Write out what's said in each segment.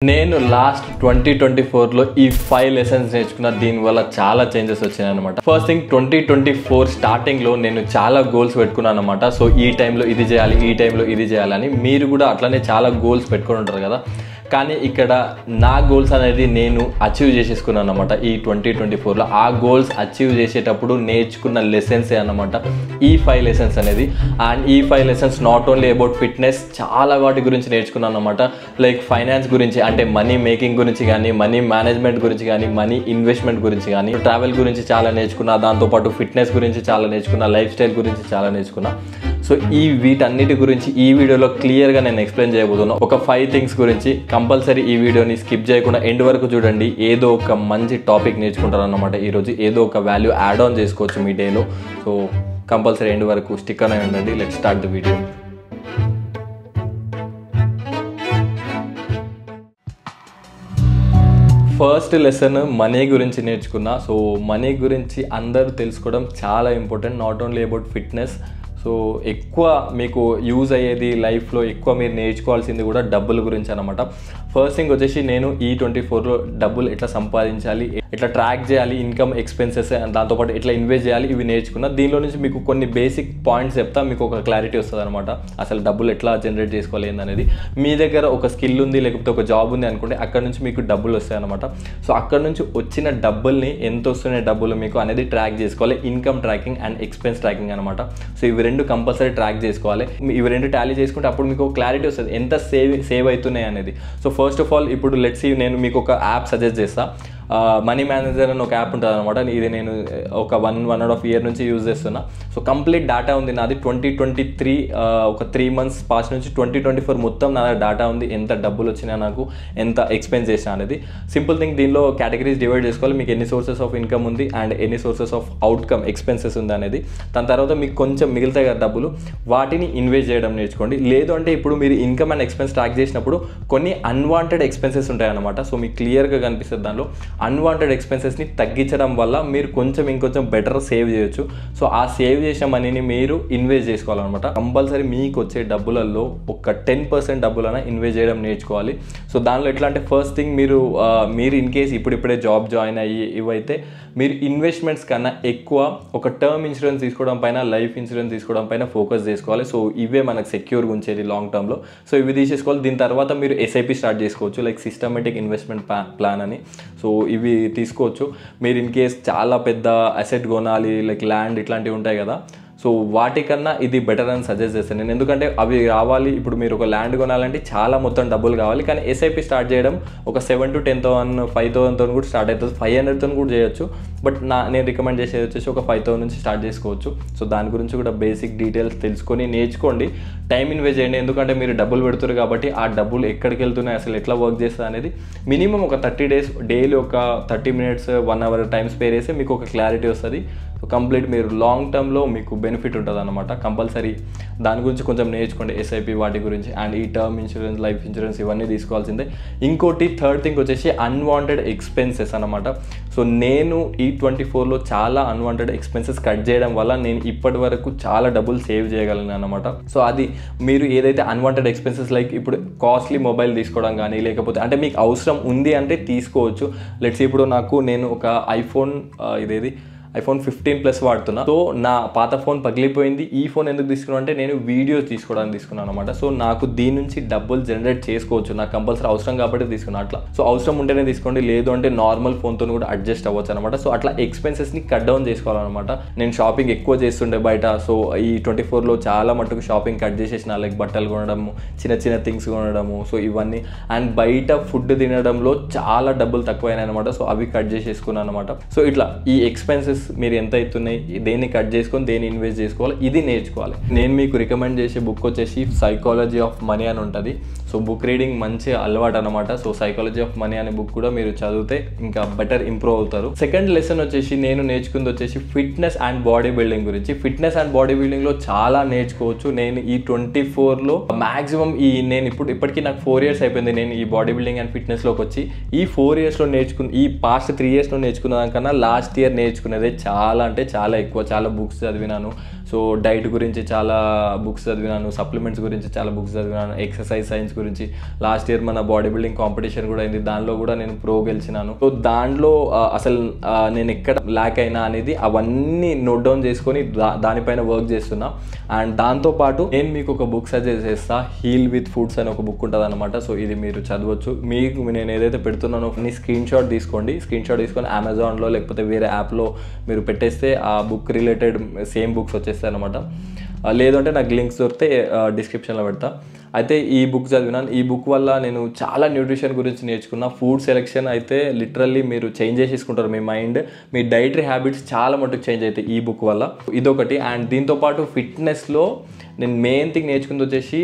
నేను లాస్ట్ 2024లో ఈ 5 లెసన్స్ నేర్చుకున్న దీనివల్ల చాలా చేంజెస్ వచ్చాయి అన్నమాట. ఫస్ట్ థింగ్ 2024 స్టార్టింగ్లో నేను చాలా గోల్స్ పెట్టుకున్నాను అన్నమాట. సో ఈ టైంలో ఇది చేయాలి, ఈ టైంలో ఇది చేయాలని. మీరు కూడా అట్లనే చాలా గోల్స్ పెట్టుకొని ఉంటారు కదా. కానీ ఇక్కడ నా గోల్స్ అనేది నేను అచీవ్ చేసేసుకున్నాను అన్నమాట ఈ 2024లో. ఆ గోల్స్ అచీవ్ చేసేటప్పుడు నేర్చుకున్న లెసన్సే అన్నమాట ఈ 5 లెసన్స్ అనేది. అండ్ ఈ 5 lessons not only about fitness, చాలా వాటి గురించి నేర్చుకున్నాను అన్నమాట. లైక్ ఫైనాన్స్ గురించి, అంటే మనీ మేకింగ్ గురించి కానీ, మనీ మేనేజ్మెంట్ గురించి కానీ, మనీ ఇన్వెస్ట్మెంట్ గురించి కానీ, ట్రావెల్ గురించి చాలా నేర్చుకున్నా, దాంతోపాటు ఫిట్నెస్ గురించి చాలా నేర్చుకున్నా, లైఫ్ స్టైల్ గురించి చాలా నేర్చుకున్నా. సో వీటన్నిటి గురించి ఈ వీడియోలో క్లియర్గా నేను ఎక్స్ప్లెయిన్ చేయబోతున్నాను. ఒక 5 థింగ్స్ గురించి కంపల్సరీ ఈ వీడియోని స్కిప్ చేయకుండా ఎండ్ వరకు చూడండి. ఏదో ఒక మంచి టాపిక్ నేర్చుకుంటారు అన్నమాట. ఈరోజు ఏదో ఒక వాల్యూ యాడ్ ఆన్ చేసుకోవచ్చు మీ డేలో. సో కంపల్సరీ ఎండ్ వరకు స్టిక్ అనే ఉండండి. Let's start the video. First lesson money గురించి నేర్చుకున్నా. సో మనీ గురించి అందరూ తెలుసుకోవడం చాలా important, not only about fitness. So ఎక్కువ మీకు యూజ్ అయ్యేది లైఫ్లో, ఎక్కువ మీరు నేర్చుకోవాల్సింది కూడా డబ్బుల గురించి అనమాట. ఫస్ట్ థింగ్ వచ్చేసి నేను ఈ 24లో డబ్బులు ఎట్లా సంపాదించాలి, ఎట్లా ట్రాక్ చేయాలి, ఇన్కమ్ ఎక్స్పెన్సెస్, దాంతోపాటు ఎట్లా ఇన్వెస్ట్ చేయాలి, ఇవి నేర్చుకున్నా. దీనిలో నుంచి మీకు కొన్ని బేసిక్ పాయింట్స్ చెప్తా, మీకు ఒక క్లారిటీ వస్తుంది అనమాట. అసలు డబ్బులు ఎట్లా జనరేట్ చేసుకోవాలి ఏందనేది. మీ దగ్గర ఒక స్కిల్ ఉంది, లేకపోతే ఒక జాబ్ ఉంది అనుకుంటే అక్కడ నుంచి మీకు డబ్బులు వస్తాయి అనమాట. సో అక్కడ నుంచి వచ్చిన డబ్బుల్ని, ఎంత వస్తున్నాయి డబ్బులు మీకు అనేది ట్రాక్ చేసుకోవాలి. Income tracking and expense tracking అనమాట. సో ఇవి రెండు కంపల్సరీ ట్రాక్ చేసుకోవాలి. ఇవి రెండు టాలీ చేసుకుంటే అప్పుడు మీకు క్లారిటీ వస్తుంది ఎంత సేవ్ అవుతున్నాయి అనేది. సో ఫస్ట్ ఆఫ్ ఆల్ ఇప్పుడు లెట్స్ సీ, నేను మీకు ఒక యాప్ సజెస్ట్ చేస్తాను. మనీ మేనేజర్ అని ఒక యాప్ ఉంటుంది అనమాట. ఇది నేను ఒక 1.5 year నుంచి యూజ్ చేస్తున్నా. సో కంప్లీట్ డేటా ఉంది నాది. 2023 ఒక 3 months పాస్ట్ నుంచి 2024 మొత్తం నా డేటా ఉంది. ఎంత డబ్బులు వచ్చినా, నాకు ఎంత ఎక్స్పెన్స్ చేసినా అనేది. సింపుల్ థింగ్, దీనిలో కేటగిరీస్ డివైడ్ చేసుకోవాలి. మీకు ఎన్ని సోర్సెస్ ఆఫ్ ఇన్కమ్ ఉంది అండ్ ఎన్ని సోర్సెస్ ఆఫ్ అవుట్కమ్ ఎక్స్పెన్సెస్ ఉంది అనేది. దాని తర్వాత మీకు కొంచెం మిగులుతాయి కదా డబ్బులు, వాటిని ఇన్వెస్ట్ చేయడం నేర్చుకోండి. లేదు అంటే ఇప్పుడు మీరు ఇన్కమ్ అండ్ ఎక్స్పెన్స్ ట్రాక్ చేసినప్పుడు కొన్ని అన్వాంటెడ్ ఎక్స్పెన్సెస్ ఉంటాయి అనమాట. సో మీకు క్లియర్గా కనిపిస్తుంది దానిలో. అన్వాంటెడ్ ఎక్స్పెన్సెస్ని తగ్గించడం వల్ల మీరు ఇంకొంచెం బెటర్ సేవ్ చేయొచ్చు. సో ఆ సేవ్ చేసిన మనీని మీరు ఇన్వెస్ట్ చేసుకోవాలన్నమాట. కంపల్సరీ మీకు వచ్చే డబ్బులలో ఒక 10% డబ్బులైనా ఇన్వెస్ట్ చేయడం నేర్చుకోవాలి. సో దానిలో ఎట్లా అంటే, ఫస్ట్ థింగ్ మీరు ఇన్ కేస్ ఇప్పుడిప్పుడే జాబ్ జాయిన్ అయ్యి ఇవైతే మీరు ఇన్వెస్ట్మెంట్స్ కన్నా ఎక్కువ ఒక టర్మ్ ఇన్సూరెన్స్ తీసుకోవడం పైన, లైఫ్ ఇన్సూరెన్స్ తీసుకోవడం పైన ఫోకస్ చేసుకోవాలి. సో ఇవే మనకు సెక్యూర్గా ఉంచేది లాంగ్ టర్మ్లో. సో ఇవి తీసేసుకోవాలి. దీని తర్వాత మీరు SIP స్టార్ట్ చేసుకోవచ్చు, లైక్ సిస్టమేటిక్ ఇన్వెస్ట్మెంట్ ప్లాన్ అని. సో ఇవి తీసుకోవచ్చు. మీరు ఇన్ కేస్ చాలా పెద్ద అసెట్ కొనాలి, లైక్ ల్యాండ్ ఇట్లాంటివి ఉంటాయి కదా, సో వాటికన్నా ఇది బెటర్ అని సజెస్ట్ చేస్తాను నేను. ఎందుకంటే అవి రావాలి, ఇప్పుడు మీరు ఒక ల్యాండ్ కొనాలంటే చాలా మొత్తం డబ్బులు కావాలి. కానీ SIP స్టార్ట్ చేయడం ఒక 7,000 to 10,000, 5,000తో కూడా స్టార్ట్ అవుతుంది. 500తో కూడా చేయొచ్చు. బట్ నేను రికమెండ్ చేసేది వచ్చేసి ఒక 5,000 నుంచి స్టార్ట్ చేసుకోవచ్చు. సో దాని గురించి కూడా బేసిక్ డీటెయిల్స్ తెలుసుకొని నేర్చుకోండి. టైం ఇన్వెస్ట్ చేయండి. ఎందుకంటే మీరు డబ్బులు పెడుతున్నారు కాబట్టి ఆ డబ్బులు ఎక్కడికి వెళ్తున్నాయి, అసలు ఎట్లా వర్క్ చేస్తుంది అనేది మినిమం ఒక 30 days డైలీ ఒక 30 minutes 1 hour టైం స్పేర్ చేస్తే మీకు ఒక క్లారిటీ వస్తుంది. సో కంప్లీట్ మీరు లాంగ్ టర్మ్లో మీకు బెనిఫిట్ ఉంటుంది అనమాట. కంపల్సరీ దాని గురించి కొంచెం నేర్చుకోండి, SIP వాటి గురించి. అండ్ ఈ టర్మ్ ఇన్సూరెన్స్, లైఫ్ ఇన్సూరెన్స్ ఇవన్నీ తీసుకోవాల్సిందే. ఇంకోటి థర్డ్ థింగ్ వచ్చేసి అన్వాంటెడ్ ఎక్స్పెన్సెస్ అనమాట. సో నేను ఈ 24లో చాలా అన్వాంటెడ్ ఎక్స్పెన్సెస్ కట్ చేయడం వల్ల నేను ఇప్పటి వరకు చాలా డబ్బులు సేవ్ చేయగలను అనమాట. సో అది మీరు ఏదైతే అన్వాంటెడ్ ఎక్స్పెన్సెస్, లైక్ ఇప్పుడు కాస్ట్లీ మొబైల్ తీసుకోవడం కానీ, లేకపోతే అంటే మీకు అవసరం ఉంది అంటే తీసుకోవచ్చు. లెట్స్ ఇప్పుడు నేను ఒక iPhone 15+ వాడుతున్నా. సో నా పాత ఫోన్ పగిలిపోయింది. ఈ ఫోన్ ఎందుకు తీసుకున్నాను అంటే నేను వీడియోస్ తీసుకోవడానికి తీసుకున్నాను అనమాట. సో నాకు దీని నుంచి డబ్బులు జనరేట్ చేసుకోవచ్చు, నాకు కంపల్సరీ అవసరం కాబట్టి తీసుకున్నాను అట్లా. సో అవసరం ఉంటేనే తీసుకోండి, లేదు అంటే నార్మల్ ఫోన్తో కూడా అడ్జస్ట్ అవ్వచ్చు అనమాట. సో అట్లా ఎక్స్పెన్సెస్ని కట్ డౌన్ చేసుకోవాలన్నమాట. నేను షాపింగ్ ఎక్కువ చేస్తుండే బయట. సో ఈ 24లో చాలా మట్టుకు షాపింగ్ కట్ చేసేసిన, లైక్ బట్టలు కొనడము, చిన్న థింగ్స్ కొనడము, సో ఇవన్నీ. అండ్ బయట ఫుడ్ తినడంలో చాలా డబ్బులు తక్కువైనాయి అనమాట. సో అవి కట్ చేసేసుకున్నాను అనమాట. సో ఇట్లా ఈ ఎక్స్పెన్సెస్ మీరు ఎంత అవుతున్నాయి, దేన్ని కట్ చేసుకొని దేన్ని ఇన్వెస్ట్ చేసుకోవాలి, ఇది నేర్చుకోవాలి. నేను మీకు రికమెండ్ చేసే బుక్ వచ్చేసి సైకాలజీ ఆఫ్ మనీ అని ఉంటుంది. సో బుక్ రీడింగ్ మంచి అలవాటు అనమాట. సో సైకాలజీ ఆఫ్ మనీ అనే బుక్ కూడా మీరు చదివితే ఇంకా బెటర్ ఇంప్రూవ్ అవుతారు. సెకండ్ లెసన్ వచ్చేసి నేను నేర్చుకుంది వచ్చేసి ఫిట్నెస్ అండ్ బాడీ బిల్డింగ్ గురించి. ఫిట్నెస్ అండ్ బాడీ బిల్డింగ్లో చాలా నేర్చుకోవచ్చు. నేను ఈ 24లో మ్యాక్సిమం నేను ఇప్పటికీ నాకు 4 years అయిపోయింది నేను ఈ బాడీ బిల్డింగ్ అండ్ ఫిట్నెస్లోకి వచ్చి. ఈ 4 yearsలో ఈ పాస్ట్ 3 yearsలో నేర్చుకున్న దానికన్నా లాస్ట్ ఇయర్ నేర్చుకునేదే చాలా అంటే చాలా ఎక్కువ. చాలా బుక్స్ చదివినాను. సో డైట్ గురించి చాలా బుక్స్ చదివినాను, సప్లిమెంట్స్ గురించి చాలా బుక్స్ చదివినాను, ఎక్సర్సైజ్ సైన్స్ గురించి. లాస్ట్ ఇయర్ మన బాడీ బిల్డింగ్ కాంపిటీషన్ కూడా అయింది, దానిలో కూడా నేను ప్రో గెలిచినాను. సో దాంట్లో అసలు నేను ఎక్కడ ల్యాక్ అయినా అనేది అవన్నీ నోట్ డౌన్ చేసుకొని దానిపైన వర్క్ చేస్తున్నా. అండ్ దాంతోపాటు నేను మీకు ఒక బుక్ సజెస్ట్ చేస్తా, హీల్ విత్ ఫుడ్స్ అని ఒక బుక్ ఉంటుంది అనమాట. సో ఇది మీరు చదవచ్చు. మీకు నేను ఏదైతే పెడుతున్నానో స్క్రీన్ షాట్ తీసుకొని అమెజాన్లో లేకపోతే వేరే యాప్లో మీరు పెట్టేస్తే ఆ బుక్ రిలేటెడ్ సేమ్ బుక్స్ వచ్చేస్తాయి అనమాట. లేదంటే నాకు లింక్స్ దొరికితే డిస్క్రిప్షన్లో పెడతా. అయితే ఈ బుక్ చదివినాను. ఈ బుక్ వల్ల నేను చాలా న్యూట్రిషన్ గురించి నేర్చుకున్నా. ఫుడ్ సెలెక్షన్ అయితే లిటరల్లీ మీరు చేంజ్ చేసేసుకుంటారు మీ మైండ్, మీ డైటరీ హ్యాబిట్స్ చాలా మటుకు చేంజ్ అవుతాయి ఈ బుక్ వల్ల. ఇదొకటి. అండ్ దీంతోపాటు ఫిట్నెస్లో నేను మెయిన్ థింగ్ నేర్చుకుంది వచ్చేసి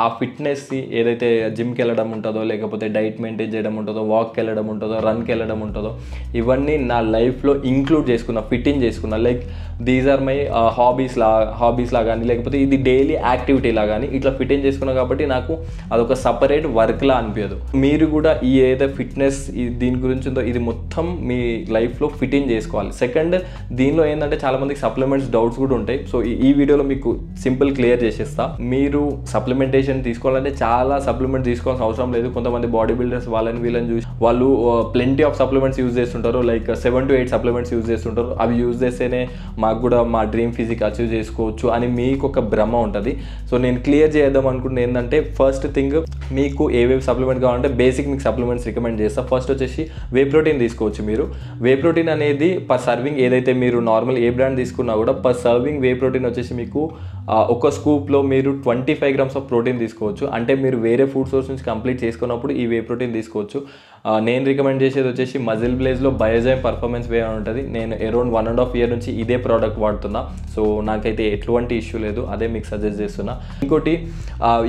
ఆ ఫిట్నెస్ని ఏదైతే జిమ్కి వెళ్ళడం ఉంటుందో, లేకపోతే డైట్ మెయింటైన్ చేయడం ఉంటుందో, వాక్కి వెళ్ళడం ఉంటుందో, రన్కి వెళ్ళడం ఉంటుందో, ఇవన్నీ నా లైఫ్లో ఇంక్లూడ్ చేసుకున్నా, ఫిట్టింగ్ చేసుకున్నా. Like these are my hobbies లా కానీ, లేకపోతే ఇది డైలీ యాక్టివిటీ లా కానీ ఇట్లా ఫిట్టింగ్ చేసుకున్నా. కాబట్టి నాకు అదొక సపరేట్ వర్క్లా అనిపించదు. మీరు కూడా ఈ ఏదైతే ఫిట్నెస్ దీని గురించి ఉందో ఇది మొత్తం మీ లైఫ్లో ఫిట్టింగ్ చేసుకోవాలి. సెకండ్, దీనిలో ఏంటంటే చాలామందికి సప్లిమెంట్స్ డౌట్స్ కూడా ఉంటాయి. సో ఈ వీడియోలో మీకు సింపుల్ క్లియర్ చేసేస్తా. మీరు సప్లిమెంటేషన్ తీసుకోవాలంటే చాలా సప్లిమెంట్ తీసుకోవాల్సిన అవసరం లేదు. కొంతమంది బాడీ బిల్డర్స్ వీళ్ళని చూసి వాళ్ళు ప్లెంటీ ఆఫ్ సప్లిమెంట్స్ యూజ్ చేస్తుంటారు. లైక్ 7 to 8 సప్లిమెంట్స్ యూజ్ చేస్తుంటారు. అవి యూజ్ చేస్తేనే మాకు కూడా మా డ్రీమ్ ఫిజిక్ అచీవ్ చేసుకోవచ్చు అని మీకు ఒక భ్రమ ఉంటుంది. సో నేను క్లియర్ చేద్దాం అనుకుంటే ఏంటంటే, ఫస్ట్ థింగ్ మీకు ఏవేవి సప్లిమెంట్ కావాలంటే బేసిక్ మీకు సప్లిమెంట్స్ రికమెండ్ చేస్తా. ఫస్ట్ వచ్చేసి వే ప్రోటీన్ తీసుకోవచ్చు. మీరు వే ప్రోటీన్ అనేది పర్ సర్వింగ్ ఏదైతే మీరు నార్మల్ ఏ బ్రాండ్ తీసుకున్నా కూడా పర్ సర్వింగ్ వే ప్రోటీన్ వచ్చేసి మీకు ఒక స్కూప్లో మీరు 25 grams ఆఫ్ ప్రోటీన్ తీసుకోవచ్చు. అంటే మీరు వేరే ఫుడ్ సోర్స్ నుంచి కంప్లీట్ చేసుకున్నప్పుడు ఈ వే ప్రోటీన్ తీసుకోవచ్చు. నేను రికమెండ్ చేసేది వచ్చేసి మజిల్ బ్లేజ్లో బయోజైమ్ పర్ఫార్మెన్స్ వే అని ఉంటుంది. నేను అరౌండ్ 1.5 year నుంచి ఇదే ప్రోడక్ట్ వాడుతున్నా. సో నాకైతే ఎటువంటి ఇష్యూ లేదు, అదే మీకు సజెస్ట్ చేస్తున్నా. ఇంకోటి,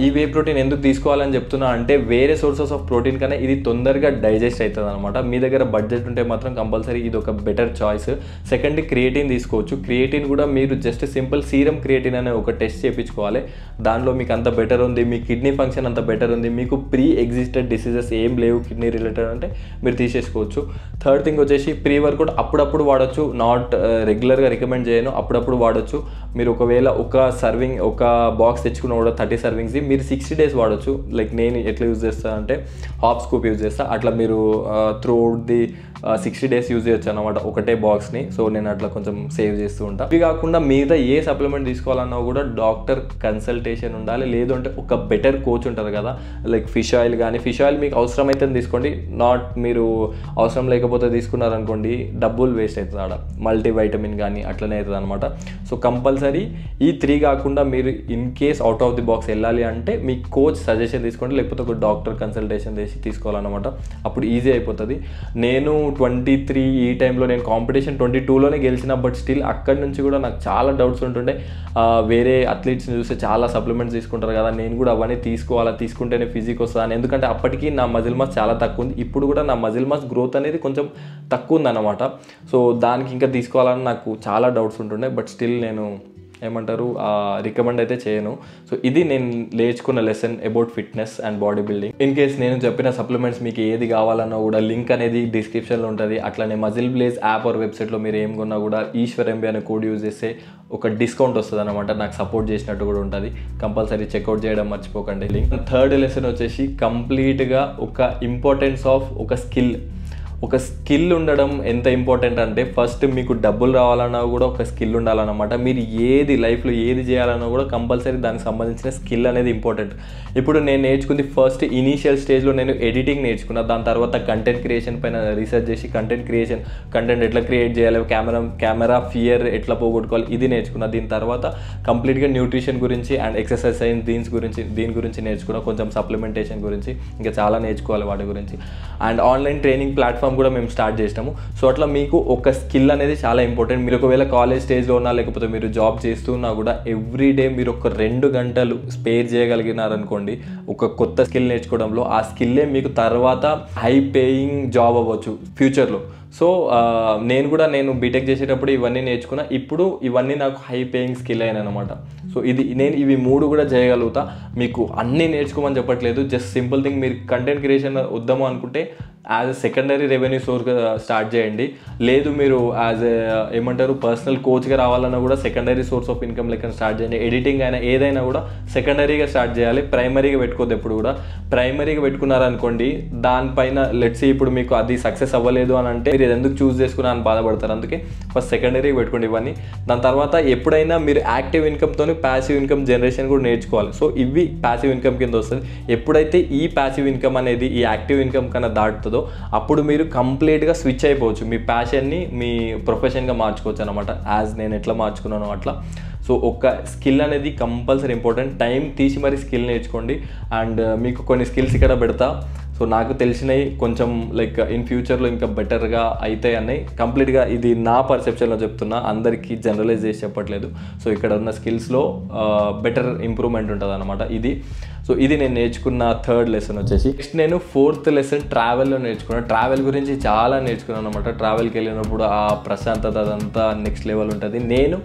ఈ వే ప్రోటీన్ ఎందుకు తీసుకోవాలని చెప్తున్నా అంటే, వేరే సోర్సెస్ ఆఫ్ ప్రోటీన్ కన్నా ఇది తొందరగా డైజెస్ట్ అవుతుంది అనమాట. మీ దగ్గర బడ్జెట్ ఉంటే మాత్రం కంపల్సరీ ఇది ఒక బెటర్ చాయిస్. సెకండ్, క్రియేటిన్ తీసుకోవచ్చు. క్రియేటిన్ కూడా మీరు జస్ట్ సింపుల్ సీరం క్రియేటిన్ అనే ఒక టెస్ట్ చేయించుకోవాలి. దానిలో మీకు అంత బెటర్ ఉంది, మీ కిడ్నీ ఫంక్షన్ అంత బెటర్ ఉంది, మీకు ప్రీ ఎగ్జిస్టెడ్ డిసీజెస్ ఏం లేవు కిడ్నీ రిలేటెడ్ అంటే మీరు తీసేసుకోవచ్చు. థర్డ్ థింగ్ వచ్చేసి ప్రీ వర్కౌట్ అప్పుడప్పుడు వాడచ్చు, నాట్ రెగ్యులర్గా రికమెండ్ చేయను, అప్పుడప్పుడు వాడచ్చు. మీరు ఒకవేళ ఒక బాక్స్ తెచ్చుకున్న కూడా 30 servings మీరు 60 days వాడచ్చు. లైక్ నేను ఎట్లా యూజ్ చేస్తాను అంటే హాప్ స్కూప్ యూజ్ చేస్తా. అట్లా మీరు through out the 60 days use చేయొచ్చు అనమాట ఒకటే బాక్స్ని. సో నేను అట్లా కొంచెం సేవ్ చేస్తూ ఉంటాను. ఇవి కాకుండా మీద ఏ సప్లిమెంట్ తీసుకోవాలన్నా కూడా డాక్టర్ కన్సల్టేషన్ ఉండాలి. లేదు అంటే ఒక బెటర్ కోచ్ ఉంటుంది కదా, లైక్ ఫిష్ ఆయిల్ కానీ, ఫిష్ ఆయిల్ మీకు అవసరమైతే తీసుకోండి, నాట్ మీరు అవసరం లేకపోతే తీసుకున్నారనుకోండి డబ్బులు వేస్ట్ అవుతుంది. ఆడ మల్టీవైటమిన్ కానీ అట్లనే అవుతుంది అనమాట. సో కంపల్సరీ ఈ 3 కాకుండా మీరు in case out of the box వెళ్ళాలి అంటే మీ కోచ్ సజెషన్ తీసుకోండి, లేకపోతే ఒక డాక్టర్ కన్సల్టేషన్ చేసి తీసుకోవాలన్నమాట. అప్పుడు ఈజీ అయిపోతుంది. నేను 23 ఈ టైంలో నేను కాంపిటీషన్ 22లోనే గెలిచిన. బట్ స్టిల్ అక్కడి నుంచి కూడా నాకు చాలా డౌట్స్ ఉంటుండే. వేరే అథ్లీట్స్ని చూస్తే చాలా సప్లిమెంట్స్ తీసుకుంటారు కదా, నేను కూడా అవన్నీ తీసుకోవాలా, తీసుకుంటేనే ఫిజిక్ వస్తుందని. ఎందుకంటే అప్పటికి నా మజిల్ మాస్ చాలా తక్కువ ఉంది. ఇప్పుడు కూడా నా మజిల్ మాస్ గ్రోత్ అనేది కొంచెం తక్కువ ఉందన్నమాట. సో దానికి ఇంకా తీసుకోవాలని నాకు చాలా డౌట్స్ ఉంటుండే. బట్ స్టిల్ నేను రికమెండ్ అయితే చేయను. సో ఇది నేను నేర్చుకున్న lesson about fitness and body building. In case నేను చెప్పిన సప్లిమెంట్స్ మీకు ఏది కావాలన్నా కూడా లింక్ అనేది డిస్క్రిప్షన్లో ఉంటుంది. అట్లనే మజిల్ బ్లేజ్ యాప్ ఆర్ వెబ్సైట్లో మీరు ఏం కొన్నా కూడా ఈశ్వర్ ఎంబీ అనే కోడ్ యూజ్ చేస్తే ఒక డిస్కౌంట్ వస్తుంది అనమాట. నాకు సపోర్ట్ చేసినట్టు కూడా ఉంటుంది. కంపల్సరీ చెక్అవుట్ చేయడం మర్చిపోకండి. లింక్. థర్డ్ లెసన్ వచ్చేసి కంప్లీట్గా ఒక ఇంపార్టెన్స్ ఆఫ్ ఒక స్కిల్ ఉండడం ఎంత ఇంపార్టెంట్ అంటే, ఫస్ట్ మీకు డబ్బులు రావాలన్నా కూడా ఒక స్కిల్ ఉండాలన్నమాట. మీరు లైఫ్లో ఏది చేయాలన్నా కూడా కంపల్సరీ దానికి సంబంధించిన స్కిల్ అనేది ఇంపార్టెంట్. ఇప్పుడు నేను నేర్చుకుంది ఫస్ట్ ఇనీషియల్ స్టేజ్లో నేను ఎడిటింగ్ నేర్చుకున్నా. దాని తర్వాత కంటెంట్ క్రియేషన్ పైన రీసెర్చ్ చేసి కంటెంట్ ఎట్లా క్రియేట్ చేయాలి, కెమెరా ఫియర్ ఎట్లా పోగొట్టుకోవాలి ఇది నేర్చుకున్నా. దీని తర్వాత కంప్లీట్గా న్యూట్రిషన్ గురించి అండ్ ఎక్సర్సైజ్ సైన్స్ దీని గురించి నేర్చుకున్నా. కొంచెం సప్లిమెంటేషన్ గురించి ఇంకా చాలా నేర్చుకోవాలి వాటి గురించి. అండ్ ఆన్లైన్ ట్రైనింగ్ ప్లాట్ఫామ్ కూడా మేము స్టార్ట్ చేసినాము. సో అట్లా మీకు ఒక స్కిల్ అనేది చాలా ఇంపార్టెంట్. మీరు ఒకవేళ కాలేజ్ స్టేజ్లో ఉన్నా లేకపోతే మీరు జాబ్ చేస్తున్నా కూడా ఎవ్రీడే మీరు ఒక 2 గంటలు స్పేర్ చేయగలిగినారనుకోండి ఒక కొత్త స్కిల్ నేర్చుకోవడంలో, ఆ స్కిల్లే మీకు తర్వాత హై పేయింగ్ జాబ్ అవ్వచ్చు ఫ్యూచర్లో. సో నేను బీటెక్ చేసేటప్పుడు ఇవన్నీ నేర్చుకున్నా. ఇప్పుడు ఇవన్నీ నాకు హై పేయింగ్ స్కిల్ అయినా అనమాట. సో నేను ఇవి 3 కూడా చేయగలుగుతా. మీకు అన్నీ నేర్చుకోమని చెప్పట్లేదు, జస్ట్ సింపుల్ థింగ్. మీరు కంటెంట్ క్రియేషన్ వద్దాము అనుకుంటే యాజ్ సెకండరీ రెవెన్యూ సోర్స్గా స్టార్ట్ చేయండి. లేదు మీరు యాజ్ ఏమంటారు పర్సనల్ కోచ్గా రావాలన్నా కూడా సెకండరీ సోర్స్ ఆఫ్ ఇన్కమ్ లెక్క స్టార్ట్ చేయండి. ఎడిటింగ్ అయినా ఏదైనా కూడా సెకండరీగా స్టార్ట్ చేయాలి, ప్రైమరీగా పెట్టుకోవద్దు ఎప్పుడు కూడా. ప్రైమరీగా పెట్టుకున్నారనుకోండి దానిపైన లెట్స్ ఇప్పుడు మీకు అది సక్సెస్ అవ్వలేదు అని అంటే మీరు ఎందుకు చూస్ చేసుకున్నా అని బాధపడతారు. అందుకే ఫస్ట్ సెకండరీగా పెట్టుకోండి ఇవన్నీ. దాని తర్వాత ఎప్పుడైనా మీరు యాక్టివ్ ఇన్కమ్తో ప్యాసివ్ ఇన్కమ్ జనరేషన్ కూడా నేర్చుకోవాలి. సో ఇవి ప్యాసివ్ ఇన్కమ్ కింద వస్తుంది. ఎప్పుడైతే ఈ ప్యాసివ్ ఇన్కమ్ అనేది ఈ యాక్టివ్ ఇన్కమ్ కన్నా దాటుతుందో అప్పుడు మీరు కంప్లీట్గా స్విచ్ అయిపోవచ్చు, మీ ప్యాషన్ని మీ ప్రొఫెషన్గా మార్చుకోవచ్చు అనమాట. యాజ్ నేను ఎట్లా మార్చుకున్నానో అట్లా. సో ఒక స్కిల్ అనేది కంపల్సరీ ఇంపార్టెంట్. టైం తీసి మరి స్కిల్ నేర్చుకోండి. అండ్ మీకు కొన్ని స్కిల్స్ ఇక్కడ పెడతా. సో నాకు తెలిసినవి కొంచెం లైక్ ఇన్ ఫ్యూచర్లో ఇంకా బెటర్గా అవుతాయి అన్నాయి. కంప్లీట్గా ఇది నా పర్సెప్షన్లో చెప్తున్నా, అందరికీ జనరలైజ్ చేసి చెప్పట్లేదు. సో ఇక్కడ ఉన్న స్కిల్స్లో బెటర్ ఇంప్రూవ్మెంట్ ఉంటుంది అనమాట ఇది. సో ఇది నేను నేర్చుకున్న థర్డ్ లెసన్ వచ్చేసి. నెక్స్ట్ నేను ఫోర్త్ లెసన్ ట్రావెల్లో నేర్చుకున్నాను. ట్రావెల్ గురించి చాలా నేర్చుకున్నాను అనమాట. ట్రావెల్కి వెళ్ళినప్పుడు ఆ ప్రశాంతత అదంతా నెక్స్ట్ లెవెల్ ఉంటుంది. నేను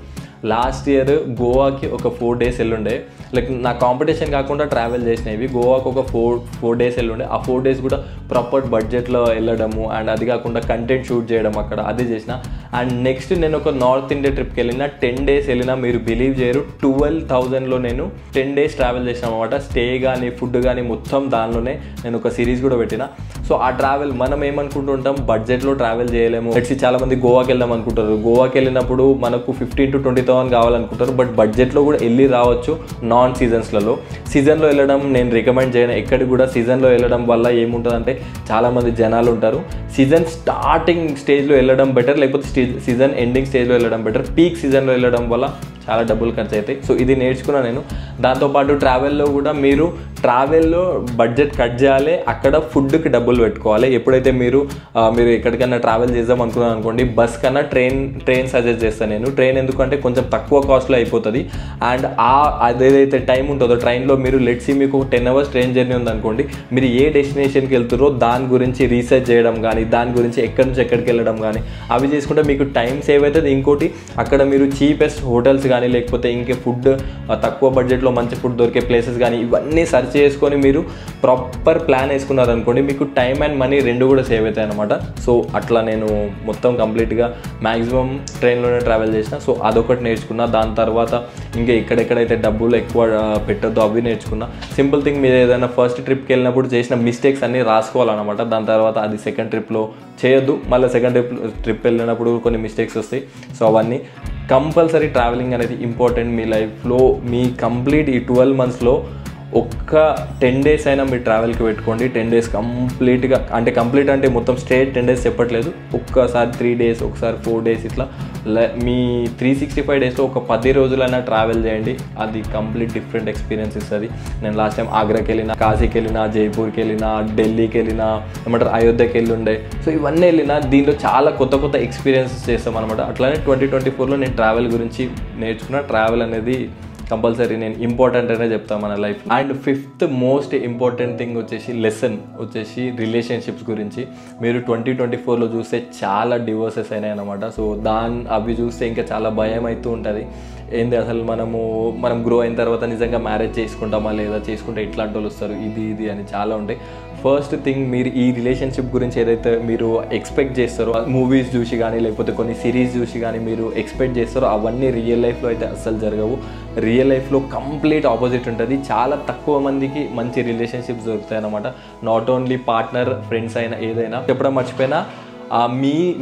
లాస్ట్ ఇయర్ గోవాకి ఒక 4 days వెళ్ళుండే. లైక్ నా కాంపిటీషన్ కాకుండా ట్రావెల్ చేసినవి. గోవాకి ఒక 4 days వెళ్ళుండే. ఆ 4 days కూడా ప్రాపర్ బడ్జెట్లో వెళ్ళడము అండ్ అది కాకుండా కంటెంట్ షూట్ చేయడం అక్కడ అది చేసిన. అండ్ నెక్స్ట్ నేను ఒక నార్త్ ఇండియా ట్రిప్కి వెళ్ళిన 10 days వెళ్ళినా మీరు బిలీవ్ చేయరు 12,000లో నేను 10 days ట్రావెల్ చేసిన అనమాట. స్టే కానీ ఫుడ్ కానీ మొత్తం దానిలోనే నేను ఒక సిరీస్ కూడా పెట్టిన. సో ఆ ట్రావెల్ మనం ఏమనుకుంటుంటాం బడ్జెట్లో ట్రావెల్ చేయలేము. లెట్స్ చాలామంది గోవాకి వెళ్దాం అనుకుంటారు. గోవాకి వెళ్ళినప్పుడు మనకు 15,000 to 20,000 కావాలనుకుంటారు. బట్ బడ్జెట్లో కూడా వెళ్ళి రావచ్చు నాన్ సీజన్స్లలో. సీజన్లో వెళ్ళడం నేను రికమెండ్ చేయను ఎక్కడికి కూడా. సీజన్లో వెళ్ళడం వల్ల ఏముంటుందంటే చాలామంది జనాలు ఉంటారు. సీజన్ స్టార్టింగ్ స్టేజ్లో వెళ్ళడం బెటర్, లేకపోతే సీజన్ ఎండింగ్ స్టేజ్లో వెళ్ళడం బెటర్. పీక్ సీజన్లో వెళ్ళడం వల్ల చాలా డబ్బులు ఖర్చు అవుతాయి. సో ఇది నేర్చుకున్నాను నేను. దాంతోపాటు ట్రావెల్లో కూడా మీరు ట్రావెల్లో బడ్జెట్ కట్ చేయాలి, అక్కడ ఫుడ్కి డబ్బులు పెట్టుకోవాలి. ఎప్పుడైతే మీరు ఎక్కడికైనా ట్రావెల్ చేద్దాం అనుకున్నాను అనుకోండి, బస్ కన్నా ట్రైన్ సజెస్ట్ చేస్తాను నేను. ట్రైన్ ఎందుకంటే కొంచెం తక్కువ కాస్ట్లో అయిపోతుంది. అండ్ అదేదైతే టైం ఉంటుందో ట్రైన్లో మీరు లెట్స్ మీకు 10 hours ట్రైన్ జర్నీ ఉందనుకోండి, మీరు ఏ డెస్టినేషన్కి వెళ్తారో దాని గురించి రీసెర్చ్ చేయడం కానీ దాని గురించి ఎక్కడి నుంచి ఎక్కడికి వెళ్ళడం కానీ అవి చేసుకుంటే మీకు టైం సేవ్ అవుతుంది. ఇంకోటి అక్కడ మీరు చీపెస్ట్ హోటల్స్ కానీ లేకపోతే ఇంకే ఫుడ్ తక్కువ బడ్జెట్లో మంచి ఫుడ్ దొరికే ప్లేసెస్ కానీ ఇవన్నీ సెర్చ్ చేసుకొని మీరు ప్రాపర్ ప్లాన్ వేసుకున్నారనుకోండి, మీకు టైం అండ్ మనీ రెండు కూడా సేవ్ అవుతాయి అనమాట. సో అట్లా నేను మొత్తం కంప్లీట్గా మ్యాక్సిమం ట్రైన్లోనే ట్రావెల్ చేసిన. సో అదొకటి నేర్చుకున్నా. దాని తర్వాత ఇంకా ఎక్కడెక్కడైతే డబ్బులు ఎక్కువ పెట్టద్దో అవి నేర్చుకున్నా. సింపుల్ థింగ్, మీరు ఏదైనా ఫస్ట్ ట్రిప్కి వెళ్ళినప్పుడు చేసిన మిస్టేక్స్ అన్నీ రాసుకోవాలన్నమాట. దాని తర్వాత అది సెకండ్ ట్రిప్లో చేయొద్దు. మళ్ళీ సెకండ్ ట్రిప్ వెళ్ళినప్పుడు కొన్ని మిస్టేక్స్ వస్తాయి. సో అవన్నీ కంపల్సరీ ట్రావెలింగ్ అనేది ఇంపార్టెంట్ మీ లైఫ్లో. మీ కంప్లీట్ ఈ 12 monthsలో ఒక్క 10 days అయినా మీరు ట్రావెల్కి పెట్టుకోండి. 10 days కంప్లీట్గా, అంటే కంప్లీట్ అంటే మొత్తం స్ట్రేట్ 10 days చెప్పట్లేదు. ఒక్కసారి 3 days, ఒకసారి 4 days, ఇట్లా మీ 365 daysలో ఒక 10 రోజులైనా ట్రావెల్ చేయండి. అది కంప్లీట్ డిఫరెంట్ ఎక్స్పీరియన్స్ ఇస్తుంది. నేను లాస్ట్ టైం ఆగ్రాకి వెళ్ళిన, కాశీకి వెళ్ళిన, జైపూర్కి వెళ్ళిన, ఢిల్లీకి వెళ్ళిన, ఏమంటారు అయోధ్యకి వెళ్ళి ఉండే. సో ఇవన్నీ వెళ్ళిన దీంట్లో చాలా కొత్త కొత్త ఎక్స్పీరియన్సెస్ చేస్తాం అనమాట. అట్లానే 2024లో నేను ట్రావెల్ గురించి నేర్చుకున్న. ట్రావెల్ అనేది కంపల్సరీ నేను ఇంపార్టెంట్ అనే చెప్తాను మన life. And 5th most important thing lesson వచ్చేసి రిలేషన్షిప్స్ గురించి. మీరు 2024లో చూస్తే చాలా డివోర్సెస్ అయినాయి అనమాట. సో అవి చూస్తే ఇంకా చాలా భయం అవుతూ ఉంటుంది. ఏంది అసలు మనం గ్రో అయిన తర్వాత నిజంగా మ్యారేజ్ చేసుకుంటామా లేదా, చేసుకుంటే ఇట్లాంటి వాళ్ళు వస్తారు, ఇది అని చాలా ఉంటాయి. ఫస్ట్ థింగ్, మీరు ఈ రిలేషన్షిప్ గురించి ఏదైతే మీరు ఎక్స్పెక్ట్ చేస్తారో, మూవీస్ చూసి కానీ లేకపోతే కొన్ని సిరీస్ చూసి కానీ మీరు ఎక్స్పెక్ట్ చేస్తారో అవన్నీ రియల్ లైఫ్లో అయితే అస్సలు జరగవు. రియల్ లైఫ్లో కంప్లీట్ ఆపోజిట్ ఉంటుంది. చాలా తక్కువ మందికి మంచి రిలేషన్షిప్స్ దొరుకుతాయి అన్నమాట. నాట్ ఓన్లీ పార్ట్నర్, ఫ్రెండ్స్ అయినా ఏదైనా. చెప్పడం మర్చిపోయినా,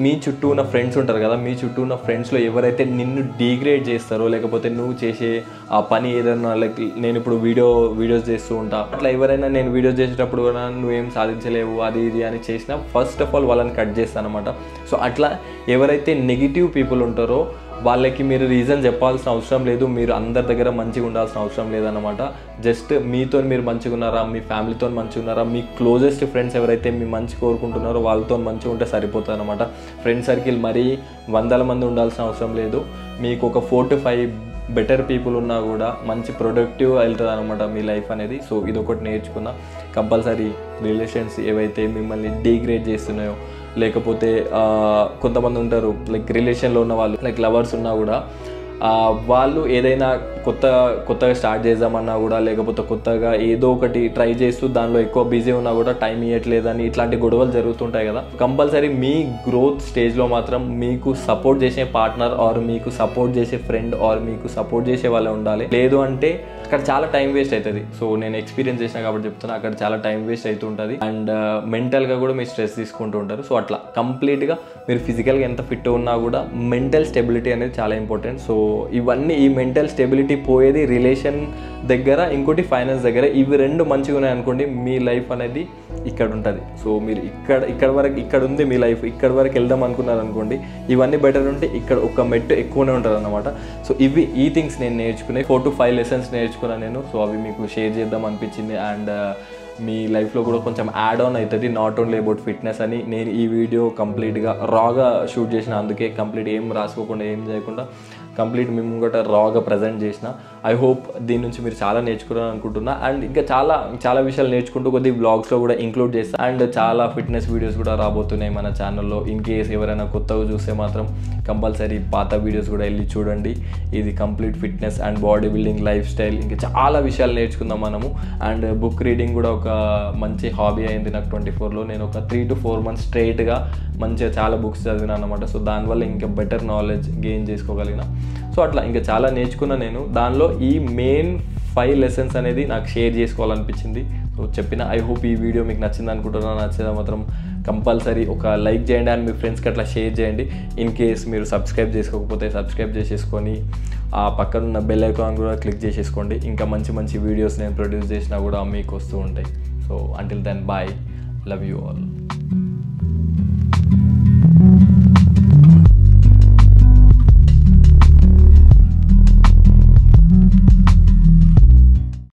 మీ చుట్టూ ఉన్న ఫ్రెండ్స్ ఉంటారు కదా, మీ చుట్టూ ఉన్న ఫ్రెండ్స్లో ఎవరైతే నిన్ను డిగ్రేడ్ చేస్తారో లేకపోతే నువ్వు చేసే ఆ పని ఏదైనా, లైక్ నేను ఇప్పుడు వీడియోస్ చేస్తూ ఉంటా, అట్లా ఎవరైనా నేను వీడియోస్ చేసేటప్పుడు కూడా నువ్వేం సాధించలేవు అది ఇది అని చేసినా ఫస్ట్ ఆఫ్ ఆల్ వాళ్ళని కట్ చేస్తాను అనమాట. సో అట్లా ఎవరైతే నెగిటివ్ పీపుల్ ఉంటారో వాళ్ళకి మీరు రీజన్ చెప్పాల్సిన అవసరం లేదు. మీరు అందరి దగ్గర మంచిగా ఉండాల్సిన అవసరం లేదన్నమాట. జస్ట్ మీతో మీరు మంచిగా ఉన్నారా, మీ ఫ్యామిలీతో మంచిగా ఉన్నారా, మీ క్లోజెస్ట్ ఫ్రెండ్స్ ఎవరైతే మీ మంచి కోరుకుంటున్నారో వాళ్ళతో మంచిగా ఉంటే సరిపోతుంది అనమాట. ఫ్రెండ్ సర్కిల్ మరీ 100 మంది ఉండాల్సిన అవసరం లేదు. మీకు ఒక 4 to 5 బెటర్ పీపుల్ ఉన్నా కూడా మంచి ప్రొడక్టివ్ వెళ్తుంది అనమాట మీ లైఫ్ అనేది. సో ఇదొకటి నేర్చుకున్నా. కంపల్సరీ రిలేషన్స్ ఏవైతే మిమ్మల్ని డిగ్రేడ్ చేస్తున్నాయో, లేకపోతే కొంతమంది ఉంటారు లైక్ రిలేషన్లో ఉన్న వాళ్ళు, లైక్ లవర్స్ ఉన్నా కూడా వాళ్ళు ఏదైనా కొత్తగా స్టార్ట్ చేద్దామన్నా కూడా, లేకపోతే కొత్తగా ఏదో ఒకటి ట్రై చేస్తూ దానిలో ఎక్కువ బిజీ ఉన్నా కూడా టైం ఇవ్వట్లేదని ఇట్లాంటి గొడవలు జరుగుతుంటాయి కదా. కంపల్సరీ మీ గ్రోత్ స్టేజ్లో మాత్రం మీకు సపోర్ట్ చేసే పార్ట్నర్ ఆర్ మీకు సపోర్ట్ చేసే ఫ్రెండ్ ఆర్ మీకు సపోర్ట్ చేసే వాళ్ళే ఉండాలి. లేదు అంటే అక్కడ చాలా టైం వేస్ట్ అవుతుంది. సో నేను ఎక్స్పీరియన్స్ చేసిన కాబట్టి చెప్తున్నా, అక్కడ చాలా టైం వేస్ట్ అవుతుంటుంది అండ్ మెంటల్గా కూడా మీరు స్ట్రెస్ తీసుకుంటూ ఉంటారు. సో అట్లా కంప్లీట్గా మీరు ఫిజికల్గా ఎంత ఫిట్ ఉన్నా కూడా మెంటల్ స్టెబిలిటీ అనేది చాలా ఇంపార్టెంట్. సో ఇవన్నీ, ఈ మెంటల్ స్టెబిలిటీ పోయేది రిలేషన్ దగ్గర, ఇంకోటి ఫైనాన్స్ దగ్గర. ఇవి రెండు మంచిగా ఉన్నాయి అనుకోండి, మీ లైఫ్ అనేది ఇక్కడ ఉంటుంది. సో మీరు ఇక్కడ ఉంది మీ లైఫ్, ఇక్కడ వరకు వెళ్దాం అనుకున్నారు అనుకోండి, ఇవన్నీ బెటర్ ఉంటే ఇక్కడ ఒక మెట్టు ఎక్కువనే ఉంటుంది అన్నమాట. సో ఈ థింగ్స్ నేను నేర్చుకునే 4 to 5 లెసన్స్ నేర్చుకున్నాను నేను. సో అవి మీకు షేర్ చేద్దాం అనిపించింది అండ్ మీ లైఫ్లో కూడా కొంచెం యాడ్ ఆన్ అవుతుంది, నాట్ ఓన్లీ అబౌట్ ఫిట్నెస్ అని. నేను ఈ వీడియో కంప్లీట్గా రాగా షూట్ చేసిన, అందుకే కంప్లీట్ ఏం రాసుకోకుండా ఏం చేయకుండా కంప్లీట్ మేము ముంగట రాగా ప్రజెంట్ చేసిన. ఐ హోప్ దీని నుంచి మీరు చాలా నేర్చుకున్నాను అనుకుంటున్నా అండ్ ఇంకా చాలా విషయాలు నేర్చుకుంటూ కొద్ది వ్లాగ్స్లో కూడా ఇంక్లూడ్ చేస్తాను అండ్ చాలా ఫిట్నెస్ వీడియోస్ కూడా రాబోతున్నాయి మన ఛానల్లో. ఇన్ కేస్ ఎవరైనా కొత్తగా చూస్తే మాత్రం కంపల్సరీ పాత వీడియోస్ కూడా వెళ్ళి చూడండి. ఇది complete fitness and body building life style, ఇంకా చాలా విషయాలు నేర్చుకుందాం మనము. అండ్ బుక్ రీడింగ్ కూడా ఒక మంచి హాబీ అయింది నాకు 24లో. నేను ఒక 3 to 4 months స్ట్రైట్గా మంచిగా చాలా బుక్స్ చదివినా అనమాట. సో దానివల్ల ఇంకా బెటర్ నాలెడ్జ్ గెయిన్ చేసుకోగలిగిన. సో అట్లా ఇంకా చాలా నేర్చుకున్నా నేను. దానిలో ఈ మెయిన్ 5 లెసన్స్ అనేది నాకు షేర్ చేసుకోవాలనిపించింది. సో చెప్పిన, ఐ హోప్ ఈ వీడియో మీకు నచ్చింది అనుకుంటున్నాను. నచ్చేదా మాత్రం కంపల్సరీ ఒక లైక్ చేయండి అండ్ మీ ఫ్రెండ్స్కి అట్లా షేర్ చేయండి. ఇన్ కేస్ మీరు సబ్స్క్రైబ్ చేసుకోకపోతే సబ్స్క్రైబ్ చేసేసుకొని ఆ పక్కన ఉన్న బెల్ ఐకాన్ కూడా క్లిక్ చేసేసుకోండి. ఇంకా మంచి వీడియోస్ నేను ప్రొడ్యూస్ చేసినా కూడా మీకు వస్తూ ఉంటాయి. So until then bye, love you all.